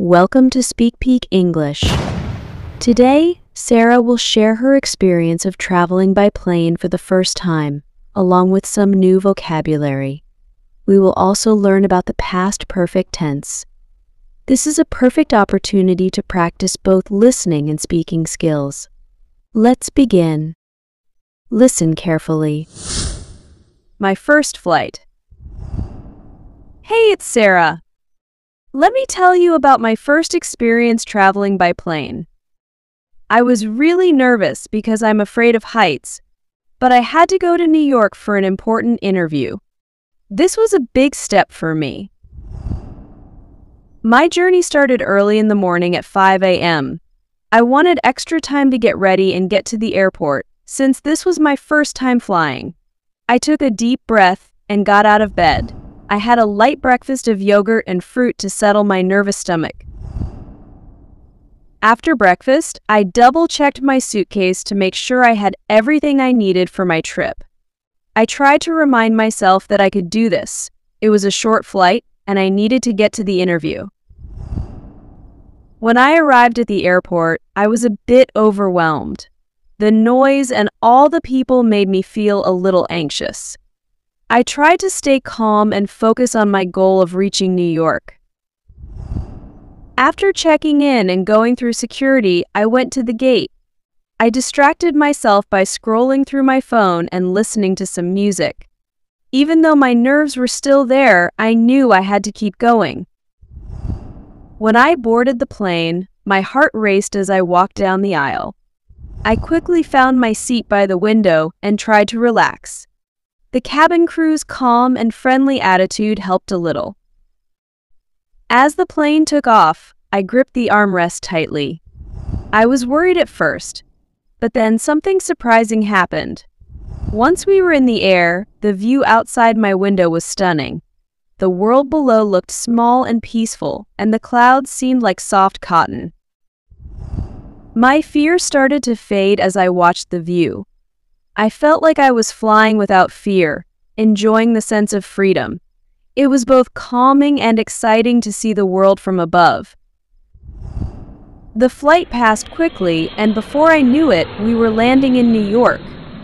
Welcome to Speak Peak English. Today, Sarah will share her experience of traveling by plane for the first time, along with some new vocabulary. We will also learn about the past perfect tense. This is a perfect opportunity to practice both listening and speaking skills. Let's begin. Listen carefully. My first flight. Hey, it's Sarah. Let me tell you about my first experience traveling by plane. I was really nervous because I'm afraid of heights, but I had to go to New York for an important interview. This was a big step for me. My journey started early in the morning at 5 a.m. I wanted extra time to get ready and get to the airport, since this was my first time flying. I took a deep breath and got out of bed. I had a light breakfast of yogurt and fruit to settle my nervous stomach. After breakfast, I double-checked my suitcase to make sure I had everything I needed for my trip. I tried to remind myself that I could do this. It was a short flight, and I needed to get to the interview. When I arrived at the airport, I was a bit overwhelmed. The noise and all the people made me feel a little anxious. I tried to stay calm and focus on my goal of reaching New York. After checking in and going through security, I went to the gate. I distracted myself by scrolling through my phone and listening to some music. Even though my nerves were still there, I knew I had to keep going. When I boarded the plane, my heart raced as I walked down the aisle. I quickly found my seat by the window and tried to relax. The cabin crew's calm and friendly attitude helped a little. As the plane took off, I gripped the armrest tightly. I was worried at first, but then something surprising happened. Once we were in the air, the view outside my window was stunning. The world below looked small and peaceful, and the clouds seemed like soft cotton. My fear started to fade as I watched the view. I felt like I was flying without fear, enjoying the sense of freedom. It was both calming and exciting to see the world from above. The flight passed quickly, and before I knew it, we were landing in New York.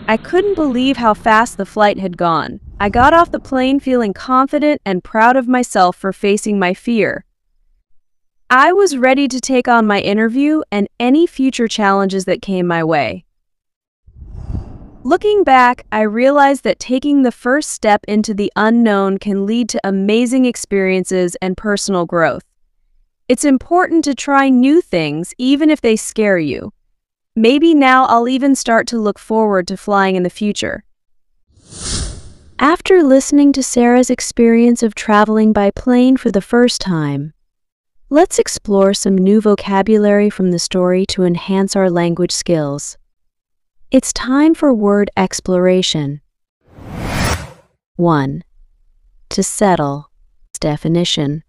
I couldn't believe how fast the flight had gone. I got off the plane feeling confident and proud of myself for facing my fear. I was ready to take on my interview and any future challenges that came my way. Looking back, I realized that taking the first step into the unknown can lead to amazing experiences and personal growth. It's important to try new things even if they scare you. Maybe now I'll even start to look forward to flying in the future. After listening to Sarah's experience of traveling by plane for the first time, let's explore some new vocabulary from the story to enhance our language skills. It's time for word exploration. 1. To settle. Definition.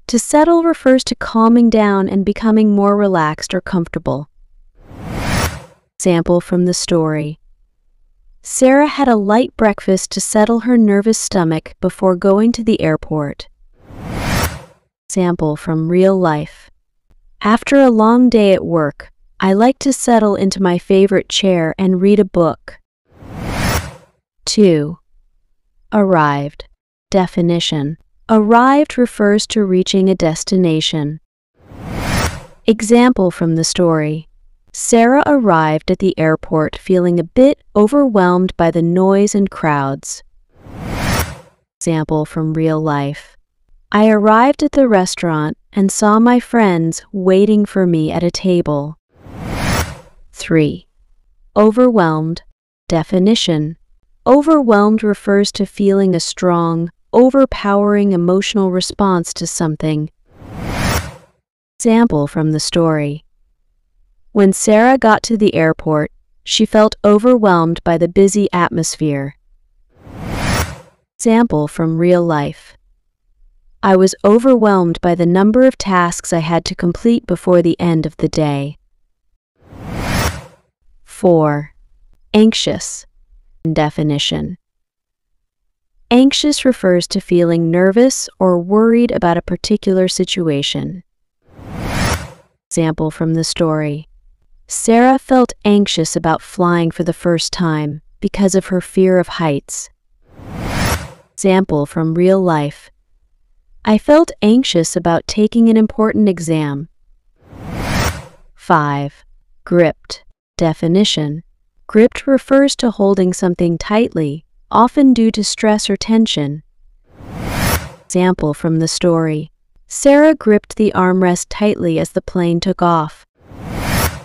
To settle refers to calming down and becoming more relaxed or comfortable. Example from the story. Sarah had a light breakfast to settle her nervous stomach before going to the airport. Example from real life. After a long day at work, I like to settle into my favorite chair and read a book. 2. Arrived. Definition. Arrived refers to reaching a destination. Example from the story. Sarah arrived at the airport feeling a bit overwhelmed by the noise and crowds. Example from real life. I arrived at the restaurant and saw my friends waiting for me at a table. 3. Overwhelmed. Definition. Overwhelmed refers to feeling a strong, overpowering emotional response to something. Example from the story. When Sarah got to the airport, she felt overwhelmed by the busy atmosphere. Example from real life. I was overwhelmed by the number of tasks I had to complete before the end of the day. 4. Anxious. Definition. Anxious refers to feeling nervous or worried about a particular situation. Example from the story. Sarah felt anxious about flying for the first time because of her fear of heights. Example from real life. I felt anxious about taking an important exam. 5. Gripped. Definition. Gripped refers to holding something tightly, often due to stress or tension. Example from the story. Sarah gripped the armrest tightly as the plane took off.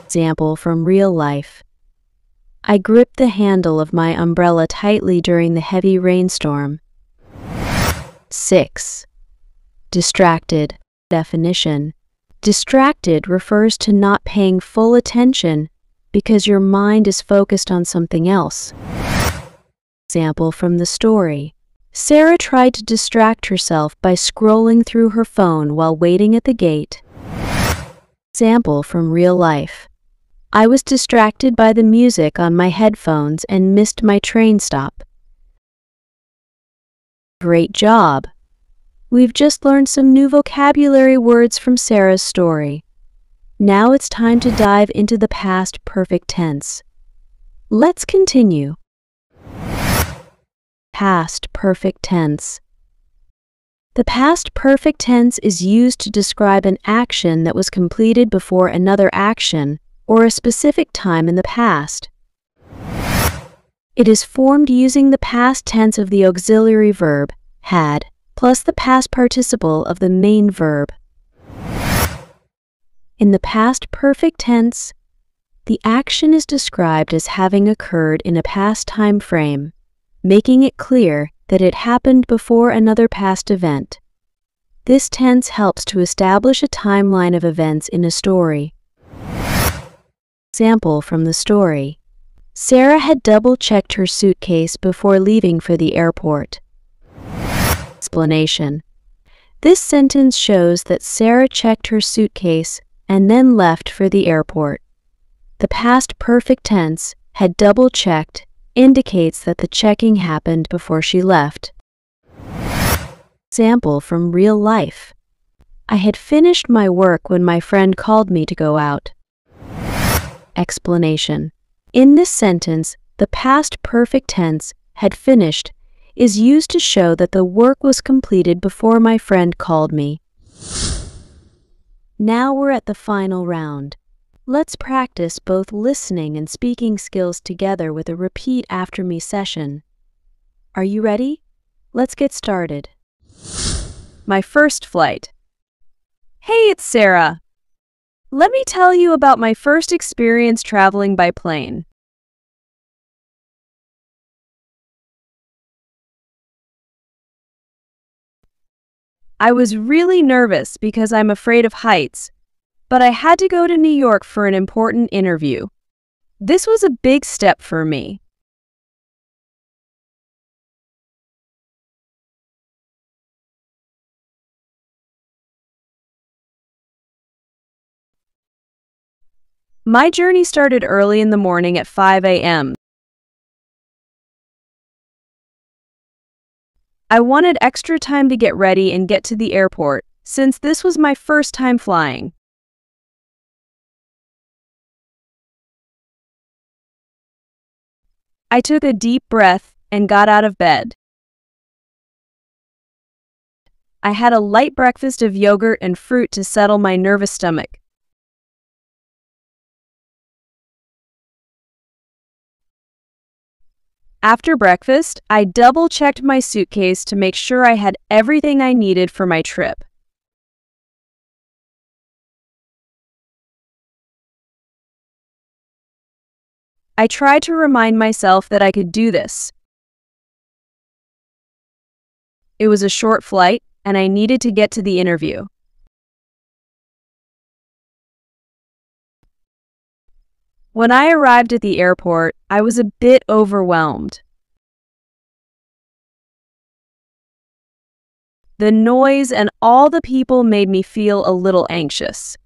Example from real life. I gripped the handle of my umbrella tightly during the heavy rainstorm. 6. Distracted. Definition. Distracted refers to not paying full attention because your mind is focused on something else. Example from the story. Sarah tried to distract herself by scrolling through her phone while waiting at the gate. Example from real life. I was distracted by the music on my headphones and missed my train stop. Great job! We've just learned some new vocabulary words from Sarah's story. Now it's time to dive into the past perfect tense. Let's continue. Past perfect tense. The past perfect tense is used to describe an action that was completed before another action or a specific time in the past. It is formed using the past tense of the auxiliary verb, had, plus the past participle of the main verb. In the past perfect tense, the action is described as having occurred in a past time frame, making it clear that it happened before another past event. This tense helps to establish a timeline of events in a story. Example from the story. Sarah had double-checked her suitcase before leaving for the airport. Explanation. This sentence shows that Sarah checked her suitcase and then left for the airport. The past perfect tense, had double-checked, indicates that the checking happened before she left. Example from real life. I had finished my work when my friend called me to go out. Explanation. In this sentence, the past perfect tense, had finished, is used to show that the work was completed before my friend called me. Now we're at the final round. Let's practice both listening and speaking skills together with a repeat after me session. Are you ready? Let's get started. My first flight. Hey, it's Sarah. Let me tell you about my first experience traveling by plane. I was really nervous because I'm afraid of heights, but I had to go to New York for an important interview. This was a big step for me. My journey started early in the morning at 5 a.m. I wanted extra time to get ready and get to the airport, since this was my first time flying. I took a deep breath and got out of bed. I had a light breakfast of yogurt and fruit to settle my nervous stomach. After breakfast, I double-checked my suitcase to make sure I had everything I needed for my trip. I tried to remind myself that I could do this. It was a short flight, and I needed to get to the interview. When I arrived at the airport, I was a bit overwhelmed. The noise and all the people made me feel a little anxious.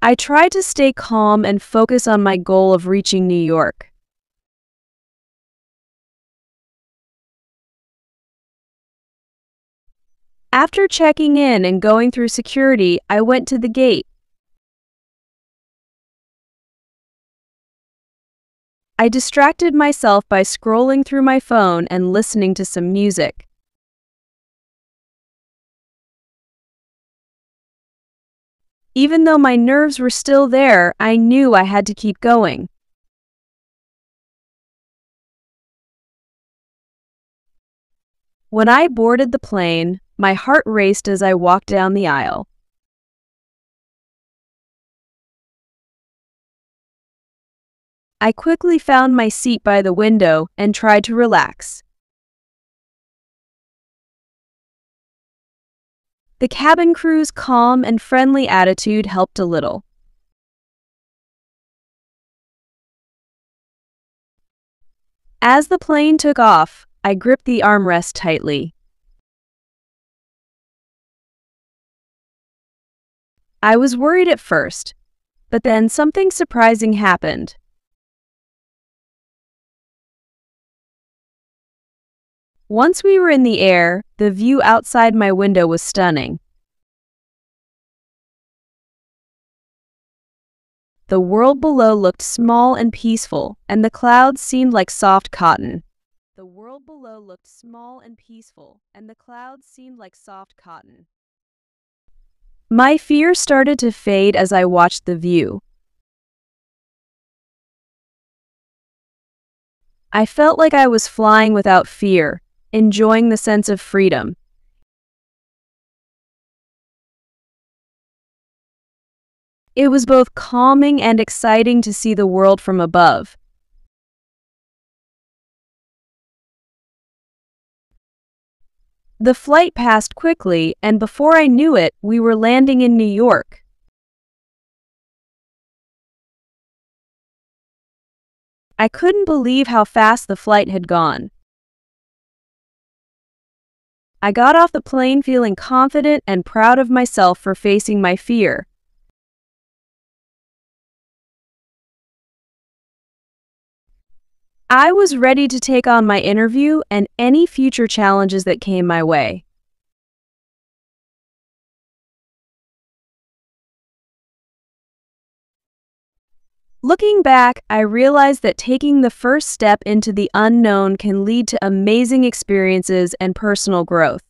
I tried to stay calm and focus on my goal of reaching New York. After checking in and going through security, I went to the gate. I distracted myself by scrolling through my phone and listening to some music. Even though my nerves were still there, I knew I had to keep going. When I boarded the plane, my heart raced as I walked down the aisle. I quickly found my seat by the window and tried to relax. The cabin crew's calm and friendly attitude helped a little. As the plane took off, I gripped the armrest tightly. I was worried at first, but then something surprising happened. Once we were in the air, the view outside my window was stunning. The world below looked small and peaceful, and the clouds seemed like soft cotton. The world below looked small and peaceful, and the clouds seemed like soft cotton. My fear started to fade as I watched the view. I felt like I was flying without fear, enjoying the sense of freedom. It was both calming and exciting to see the world from above. The flight passed quickly, and before I knew it, we were landing in New York. I couldn't believe how fast the flight had gone. I got off the plane feeling confident and proud of myself for facing my fear. I was ready to take on my interview and any future challenges that came my way. Looking back, I realized that taking the first step into the unknown can lead to amazing experiences and personal growth.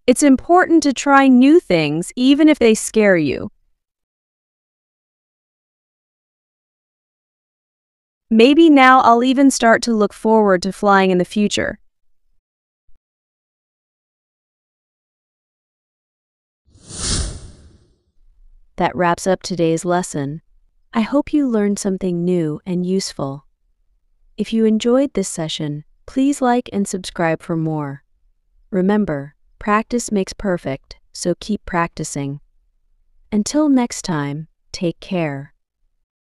It's important to try new things even if they scare you. Maybe now I'll even start to look forward to flying in the future. That wraps up today's lesson. I hope you learned something new and useful. If you enjoyed this session, please like and subscribe for more. Remember, practice makes perfect, so keep practicing. Until next time, take care.